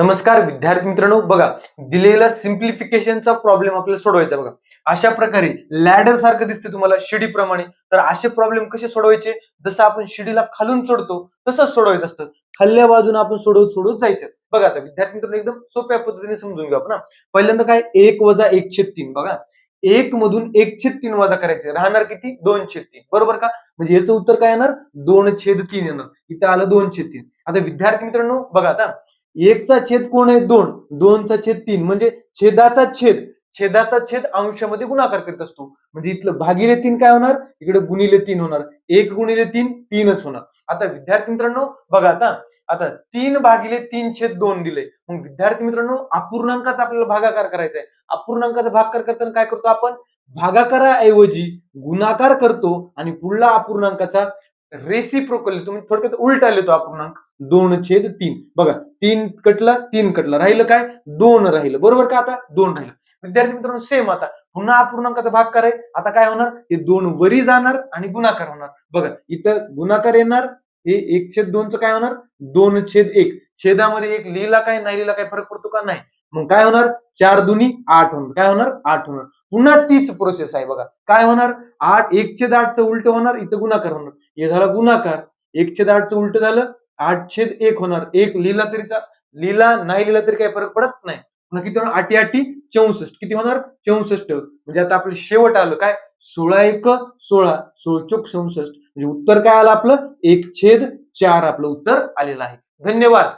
नमस्कार विद्यार्थी मित्रांनो, बघा दिलेला सिम्प्लिफिकेशनचा प्रॉब्लेम आपल्याला सोडवायचा बघा. अशा प्रकारे लॅडर सारखं दिसते तुम्हाला शिडीप्रमाणे. तर असे प्रॉब्लेम कसे सोडवायचे? जसं आपण शिडीला खालून चढतो तसंच सोडवायचं असतं. खाल्ल्या बाजूने आपण सोडवत सोडवत जायचं. बघा आता विद्यार्थी मित्रांनो एकदम सोप्या पद्धतीने समजून घेऊ आपण. पहिल्यांदा काय 1 वजा 1/3 बघा. 1 मधून 1/3 वजा करायचे. राहणार किती? 2/3 बरोबर का? म्हणजे याचं उत्तर काय येणार? 2/3 येणार. इथं आलं 2/3. आता विद्यार्थी मित्रांनो बघा आता 1 चा छेद कोण आहे? 2. 2 चा छेद 3 म्हणजे छेदाचा छेद अंशामध्ये गुणाकार करत असतो. म्हणजे इथलं भागिले 3 काय होणार? इकडे गुणिले 3 होणार. 1 गुणिले 3 3च होणार. आता विद्यार्थी मित्रांनो बघा आता 3 भागिले 3 छेद 2 दिले. मग विद्यार्थी मित्रांनो अपूर्णांकाचा आपल्याला भागाकार करायचा आहे. अपूर्णांकाचा भागाकार करताना काय करतो आपण? भागाकाराऐवजी गुणाकार करतो आणि पुढला अपूर्णांकाचा रेसिप्रोकल तुम्ही थोडक्यात उलटा लिहितो अपूर्णांक. 2/3 बघा 3 कटला 3 कटला राहिलं काय? 2 राहिलं बरोबर का? आता 2 राहिलं. विद्यार्थी मित्रांनो सेम आता पुन्हा अपूर्णांकाचा भाग कराय. आता काय होणार? हे 2 वरी जाणार आणि गुणाकार होणार. बघा इथं गुणाकार येणार. हे 1/2 काय होणार? 2/1. छेदामध्ये 1 लिहिला काय नाही लिहिला काय फरक पडतो का? नाही. मग काय होणार? 4 दुनी 8 होणार. काय होणार? 8 होणार. पुन्हा तीच प्रोसेस आहे बघा. काय होणार? 1/8 चं उलट होणार. इथं गुणाकार होणार. हे झाला गुणाकार. 1/8 चं उलट झालं 8/1 होणार. 1 लिहिला तरी लिहिला नाही लिहिला तरी काही फरक पडत नाही. पुन्हा किती होणार? 8 8 64. किती होणार? 64. म्हणजे आता आपलं शेवट आलं काय? 16 1 16 16 चोक 64. म्हणजे उत्तर काय आलं आपलं? 1/4 आपलं उत्तर आलेलं आहे. धन्यवाद.